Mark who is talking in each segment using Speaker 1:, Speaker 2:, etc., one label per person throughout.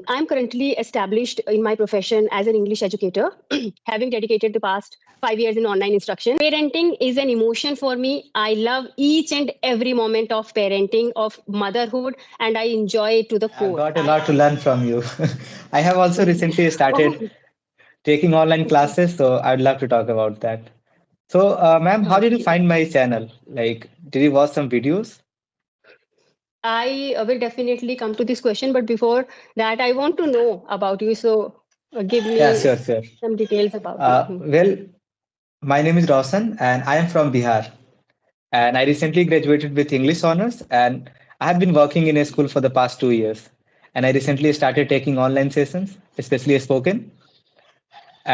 Speaker 1: I'm currently established in my profession as an English educator, having dedicated the past 5 years in online instruction. Parenting is an emotion for me. I love each and every moment of parenting, of motherhood, and I enjoy it to the
Speaker 2: I've
Speaker 1: core.
Speaker 2: got a lot to learn from you. I have also recently
Speaker 1: Oh,
Speaker 2: started taking online classes, so I'd love to talk about that. So, ma'am, how did you
Speaker 1: okay.
Speaker 2: find my channel? Like, did you watch some videos?
Speaker 1: I will definitely come to this question, but before that, I want to know about you. So, give
Speaker 2: Yeah,
Speaker 1: me
Speaker 2: sure, sure.
Speaker 1: some details about you.
Speaker 2: Well, my name is Roshan, and I am from Bihar. And I recently graduated with English honors, and I have been working in a school for the past 2 years. And I recently started taking online sessions, especially spoken.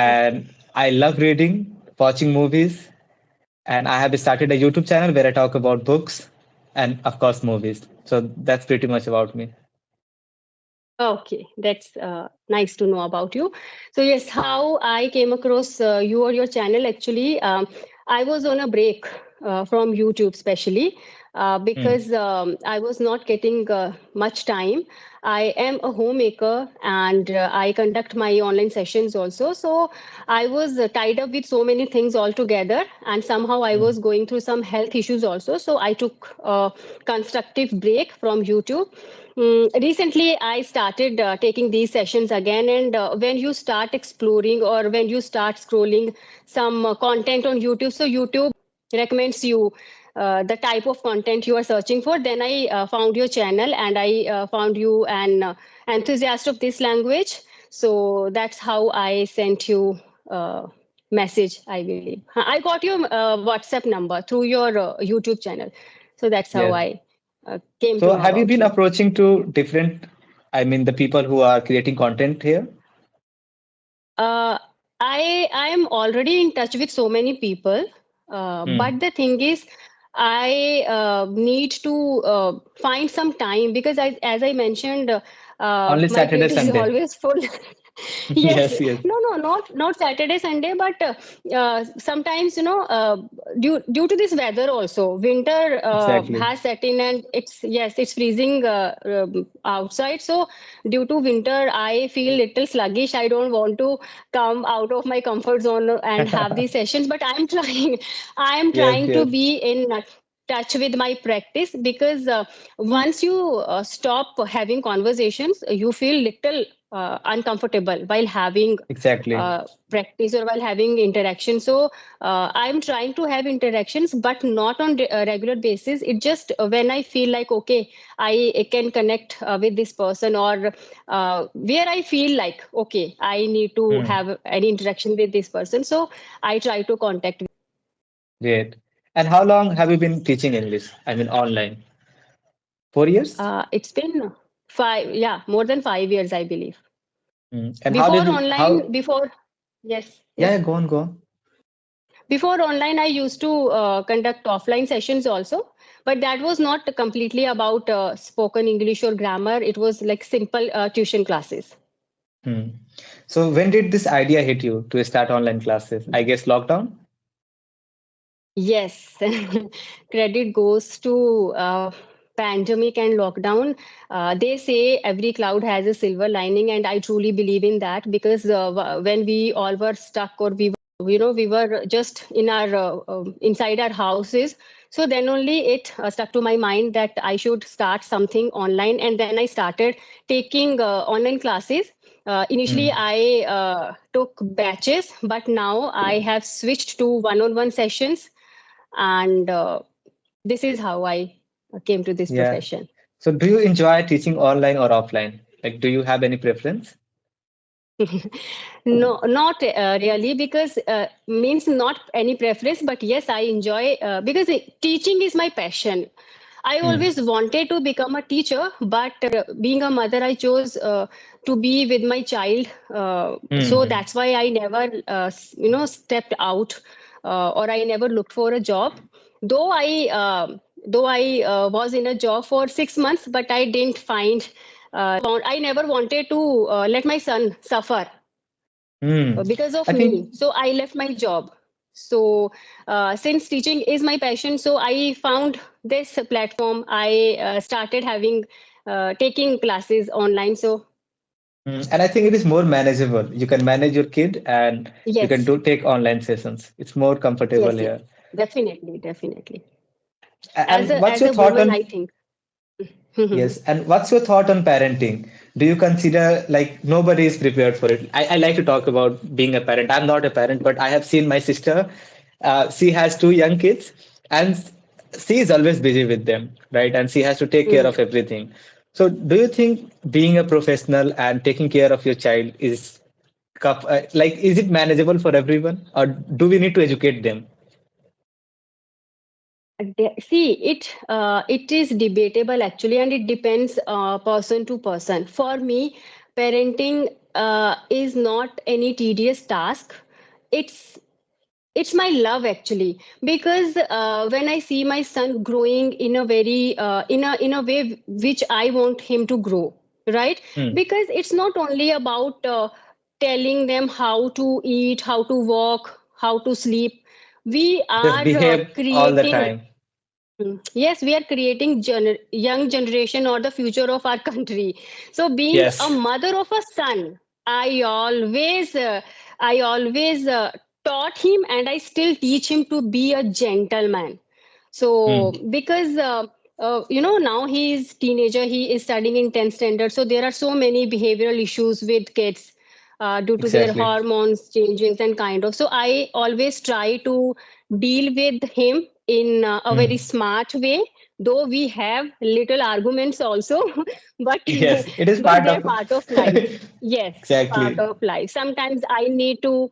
Speaker 1: Okay.
Speaker 2: And I love reading, watching movies, and I have started a YouTube channel where I talk about books and, of course, movies. So that's pretty much about me.
Speaker 1: Okay, that's nice to know about you. So yes, how I came across you or your channel actually, I was on a break from YouTube, especially
Speaker 2: Hmm.
Speaker 1: because I was not getting much time. I am a homemaker and I conduct my online sessions also. So I was tied up with so many things altogether, and somehow I
Speaker 2: Hmm.
Speaker 1: was going through some health issues also. So I took a constructive break from YouTube. Recently, I started taking these sessions again, and when you start exploring or when you start scrolling some content on YouTube, so YouTube recommends you the type of content you are searching for. Then I found your channel, and I found you an enthusiast of this language. So that's how I sent you message. I believe I got your WhatsApp number through your YouTube channel. So that's how
Speaker 2: Yes.
Speaker 1: I came to
Speaker 2: So
Speaker 1: know
Speaker 2: have you
Speaker 1: about
Speaker 2: been
Speaker 1: you.
Speaker 2: approaching to different, I mean, the people who are creating content here?
Speaker 1: Uh, I am already in touch with so many people,
Speaker 2: Hmm.
Speaker 1: but the thing is, I need to find some time because as I mentioned,
Speaker 2: Only
Speaker 1: my
Speaker 2: Saturday,
Speaker 1: plate is
Speaker 2: Sunday.
Speaker 1: always full. Yes,
Speaker 2: Yes, yes,
Speaker 1: no, not Saturday, Sunday, but sometimes due to this weather also, winter
Speaker 2: exactly.
Speaker 1: has set in, and it's freezing outside. So due to winter, I feel little sluggish. I don't want to come out of my comfort zone and have these sessions, but I'm trying. I'm
Speaker 2: Yes,
Speaker 1: trying to
Speaker 2: yes,
Speaker 1: be in touch with my practice because once you stop having conversations, you feel little uncomfortable while having
Speaker 2: exactly.
Speaker 1: practice or while having interaction. So I'm trying to have interactions, but not on a regular basis. It just when I feel like okay, I can connect with this person, or where I feel like okay, I need to
Speaker 2: Hmm.
Speaker 1: have any interaction with this person. So I try to contact.
Speaker 2: Great. And how long have you been teaching English? I mean, online? 4 years?
Speaker 1: It's been more than 5 years, I believe.
Speaker 2: Hmm. And how
Speaker 1: Before
Speaker 2: did you,
Speaker 1: online,
Speaker 2: how,
Speaker 1: before yes,
Speaker 2: yeah, yeah,
Speaker 1: yes.
Speaker 2: go on, go on.
Speaker 1: Before online, I used to conduct offline sessions also, but that was not completely about spoken English or grammar. It was like simple tuition classes.
Speaker 2: Hmm. So when did this idea hit you to start online classes? I guess lockdown?
Speaker 1: Yes, credit goes to pandemic and lockdown. They say every cloud has a silver lining, and I truly believe in that because when we all were stuck, or we were just in our inside our houses. So then only it stuck to my mind that I should start something online, and then I started taking online classes. Initially,
Speaker 2: Hmm.
Speaker 1: I took batches, but now I have switched to one-on-one sessions, and this is how I came to this
Speaker 2: Yeah.
Speaker 1: profession.
Speaker 2: So do you enjoy teaching online or offline? Like, do you have any preference?
Speaker 1: No, not really, because means not any preference, but yes, I enjoy because teaching is my passion. I
Speaker 2: Hmm.
Speaker 1: always wanted to become a teacher, but being a mother, I chose to be with my child. So
Speaker 2: Hmm.
Speaker 1: that's why I never, stepped out, or I never looked for a job. Though I was in a job for 6 months, but I didn't find. I never wanted to let my son suffer
Speaker 2: Hmm.
Speaker 1: because of
Speaker 2: I
Speaker 1: me.
Speaker 2: think,
Speaker 1: So I left my job. So since teaching is my passion, so I found this platform. I started having taking classes online. So
Speaker 2: And I think it is more manageable. You can manage your kid and you can
Speaker 1: Yes,
Speaker 2: do take online sessions. It's more comfortable
Speaker 1: yes, yes,
Speaker 2: here.
Speaker 1: definitely, definitely.
Speaker 2: And what's
Speaker 1: As
Speaker 2: your
Speaker 1: a
Speaker 2: thought
Speaker 1: woman,
Speaker 2: on
Speaker 1: I think.
Speaker 2: yes? And what's your thought on parenting? Do you consider like nobody is prepared for it? I like to talk about being a parent. I'm not a parent, but I have seen my sister. She has two young kids, and she is always busy with them, right? And she has to take care
Speaker 1: Mhm.
Speaker 2: of everything. So, do you think being a professional and taking care of your child is like is it manageable for everyone, or do we need to educate them?
Speaker 1: See, it is debatable actually, and it depends person to person. For me, parenting is not any tedious task. It's it's my love actually, because when I see my son growing in a very in a way which I want him to grow, right?
Speaker 2: Hmm.
Speaker 1: Because it's not only about telling them how to eat, how to walk, how to sleep. We
Speaker 2: Just
Speaker 1: are
Speaker 2: behave all the
Speaker 1: creating.
Speaker 2: time.
Speaker 1: Yes, we are creating young generation or the future of our country. So, being a
Speaker 2: Yes.
Speaker 1: mother of a son, I always taught him, and I still teach him to be a gentleman. So,
Speaker 2: Hmm.
Speaker 1: because now he is teenager, he is studying in 10th standard. So there are so many behavioral issues with kids due to their
Speaker 2: Exactly.
Speaker 1: hormones changes and kind of. So I always try to deal with him in a very
Speaker 2: Hmm.
Speaker 1: smart way. Though we have little arguments also, but
Speaker 2: Yes, it is
Speaker 1: but
Speaker 2: part
Speaker 1: they're
Speaker 2: of
Speaker 1: part of life. Yes, part
Speaker 2: exactly.
Speaker 1: of life. Sometimes I need to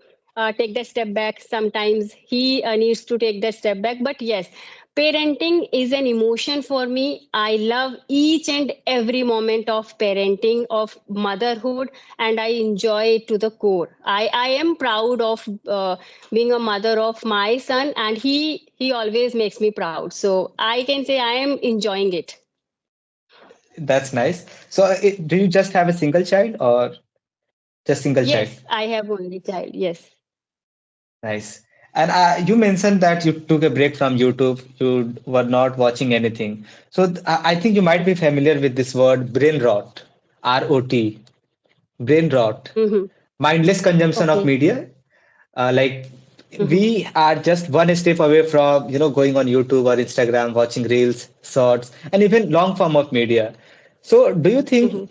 Speaker 1: take that step back. Sometimes he needs to take that step back. But yes, parenting is an emotion for me. I love each and every moment of parenting, of motherhood, and I enjoy it to the core. I am proud of being a mother of my son, and he always makes me proud. So I can say I am enjoying it.
Speaker 2: That's nice. So, do you just have a single child or just single child?
Speaker 1: Yes, I have only child. Yes.
Speaker 2: Nice. And you mentioned that you took a break from YouTube. You were not watching anything. So, I think you might be familiar with this word brain rot, ROT, brain rot,
Speaker 1: Mm-hmm.
Speaker 2: mindless consumption of
Speaker 1: Okay.
Speaker 2: media. Like
Speaker 1: Mm-hmm.
Speaker 2: we are just one step away from going on YouTube or Instagram, watching reels, shorts, and even long form of media. So, do you
Speaker 1: Mm-hmm.
Speaker 2: think,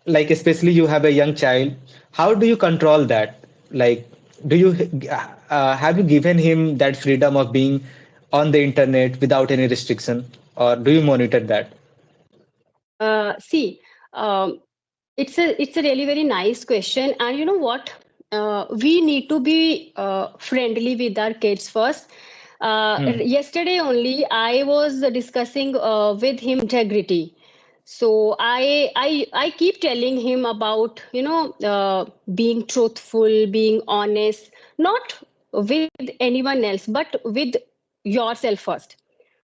Speaker 2: like especially you have a young child, how do you control that? Like, do you have you given him that freedom of being on the internet without any restriction, or do you monitor that?
Speaker 1: See, um, it's a really very nice question, and you know what? We need to be friendly with our kids first.
Speaker 2: Hmm.
Speaker 1: Yesterday only, I was discussing with him integrity. So I keep telling him about being truthful, being honest, not with anyone else, but with yourself first.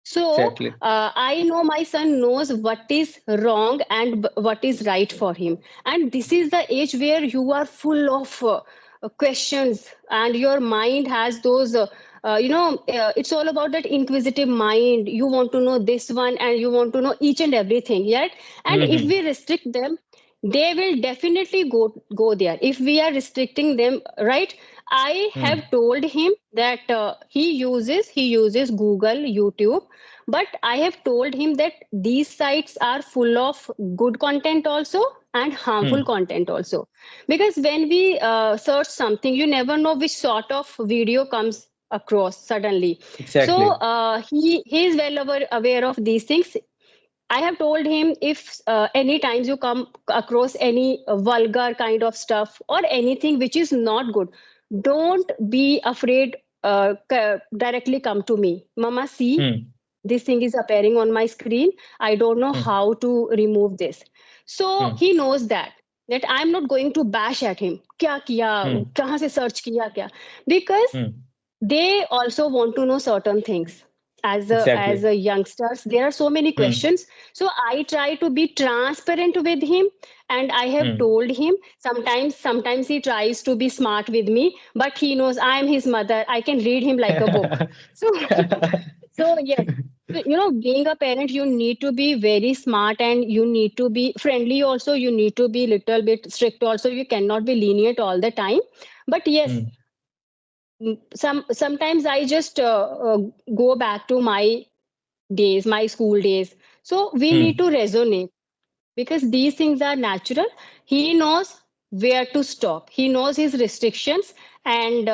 Speaker 1: So
Speaker 2: Exactly.
Speaker 1: I know my son knows what is wrong and what is right for him. And this is the age where you are full of questions, and your mind has those. It's all about that inquisitive mind. You want to know this one, and you want to know each and everything. Yet, and if
Speaker 2: Hmm.
Speaker 1: we restrict them, they will definitely go there. If we are restricting them, right? I
Speaker 2: Hmm.
Speaker 1: have told him that he uses Google, YouTube, but I have told him that these sites are full of good content also and harmful
Speaker 2: Hmm.
Speaker 1: content also, because when we search something, you never know which sort of video comes across suddenly. So
Speaker 2: Exactly.
Speaker 1: he is well aware of these things. I have told him, if any times you come across any vulgar kind of stuff or anything which is not good, don't be afraid. Directly come to me, Mama. See,
Speaker 2: Hmm.
Speaker 1: this thing is appearing on my screen. I don't know
Speaker 2: Hmm.
Speaker 1: how to remove this. So
Speaker 2: Hmm.
Speaker 1: he knows that I'm not going to bash at him. Kya kiya?
Speaker 2: Hmm.
Speaker 1: Kahan se search kiya kya? Because
Speaker 2: Hmm.
Speaker 1: they also want to know certain things. As
Speaker 2: Exactly.
Speaker 1: a youngsters, there are so many
Speaker 2: Hmm.
Speaker 1: questions. So I try to be transparent with him, and I have
Speaker 2: Hmm.
Speaker 1: told him, sometimes he tries to be smart with me, but he knows I am his mother. I can read him like a book. So So yes, so, being a parent, you need to be very smart and you need to be friendly. Also, you need to be little bit strict. Also, you cannot be lenient all the time. But yes,
Speaker 2: Mm,
Speaker 1: sometimes I just go back to my days, my school days. So we need to
Speaker 2: mm.
Speaker 1: resonate because these things are natural. He knows where to stop. He knows his restrictions, and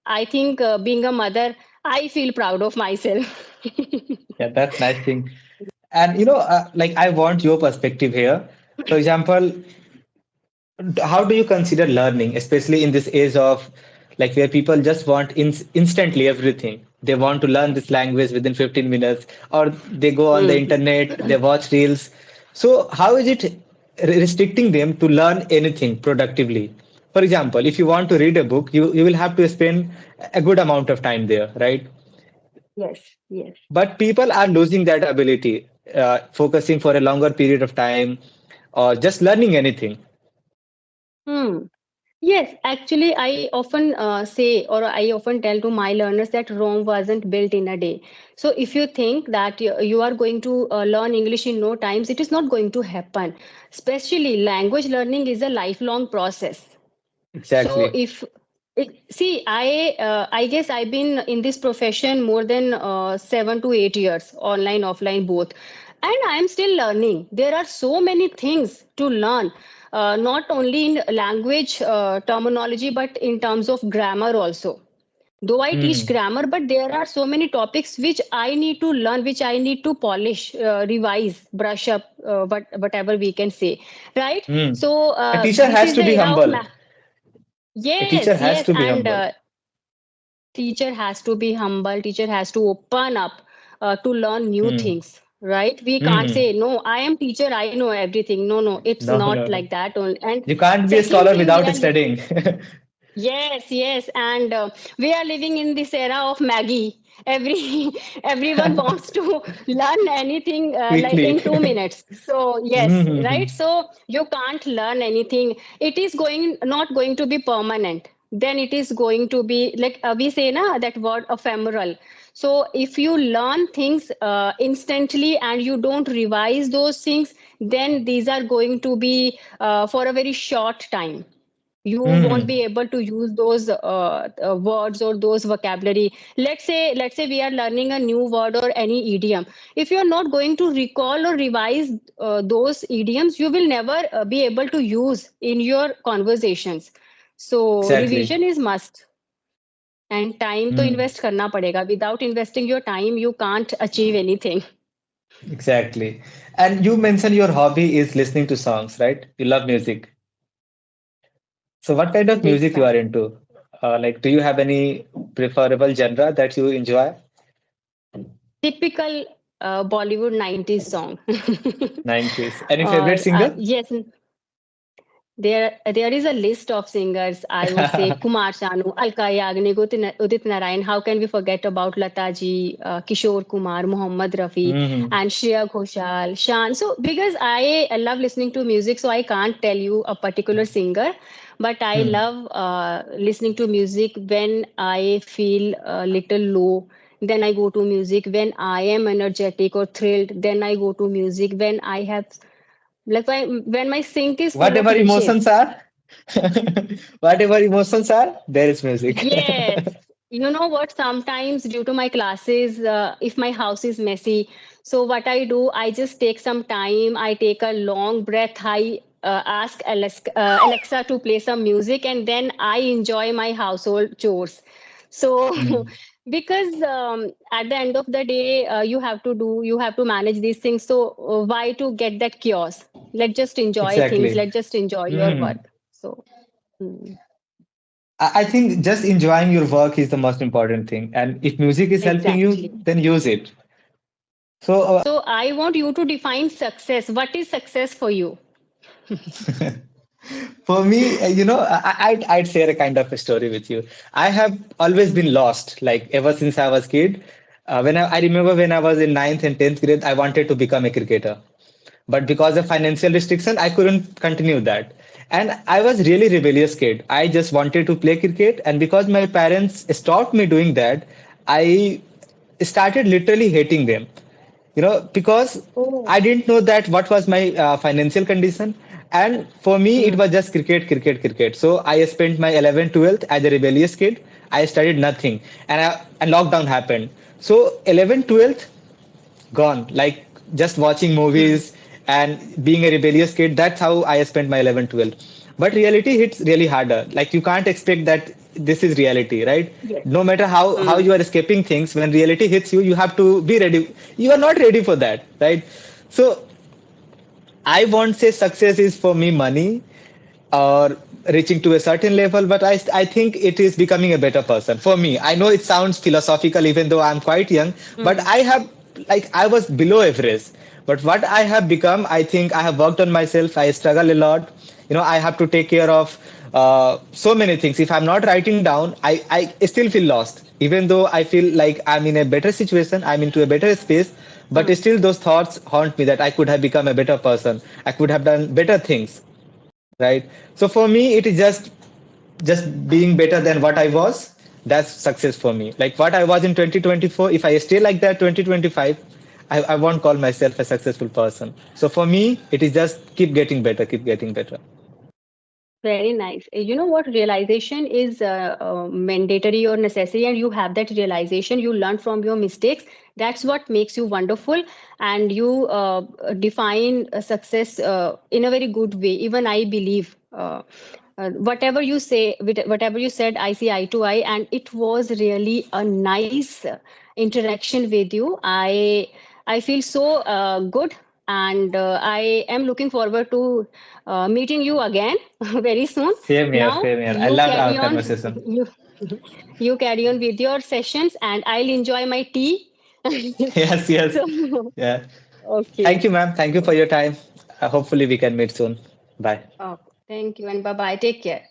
Speaker 1: I think being a mother, I feel proud of myself.
Speaker 2: Yeah, that's nice thing. And like I want your perspective here. For example, how do you consider learning, especially in this age of like where people just want instantly everything? They want to learn this language within 15 minutes, or they go on the
Speaker 1: Mm.
Speaker 2: internet, they watch reels. So how is it restricting them to learn anything productively? For example, if you want to read a book, you will have to spend a good amount of time there, right?
Speaker 1: Yes, yes.
Speaker 2: But people are losing that ability, focusing for a longer period of time, or just learning anything.
Speaker 1: Hmm. Yes, actually, I often say or I often tell to my learners that Rome wasn't built in a day. So, if you think that you are going to learn English in no times, it is not going to happen. Especially, language learning is a lifelong process. So
Speaker 2: Exactly.
Speaker 1: if see, I guess I've been in this profession more than 7 to 8 years, online, offline, both, and I am still learning. There are so many things to learn, not only in language terminology, but in terms of grammar also. Though I teach
Speaker 2: Hmm.
Speaker 1: grammar, but there are so many topics which I need to learn, which I need to polish, revise, brush up, whatever we can say, right?
Speaker 2: Hmm.
Speaker 1: So
Speaker 2: A teacher
Speaker 1: this
Speaker 2: has
Speaker 1: is
Speaker 2: to
Speaker 1: the
Speaker 2: be
Speaker 1: era of
Speaker 2: humble.
Speaker 1: math.
Speaker 2: A teacher
Speaker 1: Yes,
Speaker 2: has
Speaker 1: yes,
Speaker 2: to be
Speaker 1: and
Speaker 2: humble.
Speaker 1: teacher has to be humble. Teacher has to open up to learn new
Speaker 2: Hmm.
Speaker 1: things, right? We can't
Speaker 2: Hmm.
Speaker 1: say, no, I am teacher, I know everything. No, no, it's
Speaker 2: No,
Speaker 1: not
Speaker 2: no,
Speaker 1: like
Speaker 2: no.
Speaker 1: that only. And
Speaker 2: You can't be a
Speaker 1: second
Speaker 2: scholar
Speaker 1: thing, we
Speaker 2: without
Speaker 1: are
Speaker 2: studying.
Speaker 1: yes, yes, and we are living in this era of Maggie. Every everyone wants to learn anything like
Speaker 2: Quickly.
Speaker 1: in 2 minutes. So yes,
Speaker 2: Hmm.
Speaker 1: right. So you can't learn anything. It is going not going to be permanent. Then it is going to be like we say na that word ephemeral. So if you learn things instantly and you don't revise those things, then these are going to be for a very short time. You won't be
Speaker 2: Hmm.
Speaker 1: able to use those words or those vocabulary. Let's say we are learning a new word or any idiom. If you're not going to recall or revise those idioms, you will never be able to use in your conversations. So
Speaker 2: Exactly.
Speaker 1: revision is must, and time to
Speaker 2: Hmm.
Speaker 1: invest karna padega. Without investing your time, you can't achieve anything.
Speaker 2: Exactly. And you mentioned your hobby is listening to songs, right? You love music. So what kind of
Speaker 1: Big
Speaker 2: music you are
Speaker 1: fan.
Speaker 2: into? Like, do you have any preferable genre that you enjoy?
Speaker 1: Typical Bollywood 90s song.
Speaker 2: 90s. Any favorite
Speaker 1: Or
Speaker 2: singer?
Speaker 1: yes, there is a list of singers. I would say Kumar Sanu, Alka Yagnik, Udit Narayan. How can we forget about Lata ji, Kishore Kumar, Mohammad Rafi,
Speaker 2: Hmm.
Speaker 1: and Shreya Ghoshal, Shan. So because I love listening to music, so I can't tell you a particular singer, but I
Speaker 2: Hmm.
Speaker 1: love listening to music when I feel a little low. Then I go to music when I am energetic or thrilled. Then I go to music when I have like when my sink is full of
Speaker 2: Whatever
Speaker 1: dishes.
Speaker 2: emotions are, whatever emotions are, there is music.
Speaker 1: Yes. You know what? Sometimes, due to my classes, if my house is messy, so what I do, I just take some time, I take a long breath, I ask Alexa to play some music, and then I enjoy my household chores. So,
Speaker 2: Hmm.
Speaker 1: because at the end of the day, you have to manage these things. So, why to get that chaos? Let's just enjoy things,
Speaker 2: Exactly.
Speaker 1: let's just enjoy your
Speaker 2: Hmm.
Speaker 1: work. So, mm,
Speaker 2: I think just enjoying your work is the most important thing. And if music is helping you,
Speaker 1: exactly.
Speaker 2: then use it. So,
Speaker 1: So I want you to define success. What is success for you?
Speaker 2: for me, I'd share a kind of a story with you. I have always been lost, like ever since I was kid. I remember when I was in ninth and 10th grade, I wanted to become a cricketer. But because of financial restriction, I couldn't continue that. And I was really rebellious kid. I just wanted to play cricket. And because my parents stopped me doing that, I started literally hating them, because
Speaker 1: Oh.
Speaker 2: I didn't know that what was my financial condition. And for me, it
Speaker 1: Hmm.
Speaker 2: was just cricket, cricket, cricket. So I spent my 11th, 12th as a rebellious kid. I studied nothing, and lockdown happened. So 11th, 12th, gone. Like just watching
Speaker 1: Hmm.
Speaker 2: movies and being a rebellious kid. That's how I spent my 11th, 12th. But reality hits really harder. Like you can't expect that this is reality, right?
Speaker 1: Yes.
Speaker 2: No matter how
Speaker 1: Hmm.
Speaker 2: you are escaping things, when reality hits you, you have to be ready. You are not ready for that, right? So I won't say success is for me money or reaching to a certain level, but I think it is becoming a better person for me. I know it sounds philosophical, even though I'm quite young, but
Speaker 1: Hmm.
Speaker 2: I was below average. But what I have become, I think I have worked on myself. I struggle a lot. I have to take care of so many things. If I'm not writing down, I still feel lost. Even though I feel like I'm in a better situation, I'm into a better space, but
Speaker 1: Hmm.
Speaker 2: still those thoughts haunt me that I could have become a better person. I could have done better things, right? So for me, it is just being better than what I was. That's success for me. Like what I was in 2024, if I stay like that 2025, I won't call myself a successful person. So for me, it is just keep getting better, keep getting better.
Speaker 1: Very nice. You know what? Realization is mandatory or necessary, and you have that realization. You learn from your mistakes. That's what makes you wonderful, and you define success in a very good way. Even I believe. Whatever you say, whatever you said, I see eye to eye, and it was really a nice interaction with you. I feel so good, and I am looking forward to meeting you again very soon.
Speaker 2: Same here,
Speaker 1: Now
Speaker 2: same here. I
Speaker 1: you
Speaker 2: loved our
Speaker 1: carry on,
Speaker 2: conversation.
Speaker 1: you you carry on with your sessions, and I'll enjoy my tea.
Speaker 2: Yes, yes.
Speaker 1: So,
Speaker 2: Yeah. Thank
Speaker 1: okay.
Speaker 2: you, ma'am. Thank you for your time. Hopefully, we can meet soon. Bye.
Speaker 1: Okay. Thank you, and bye bye. Take care.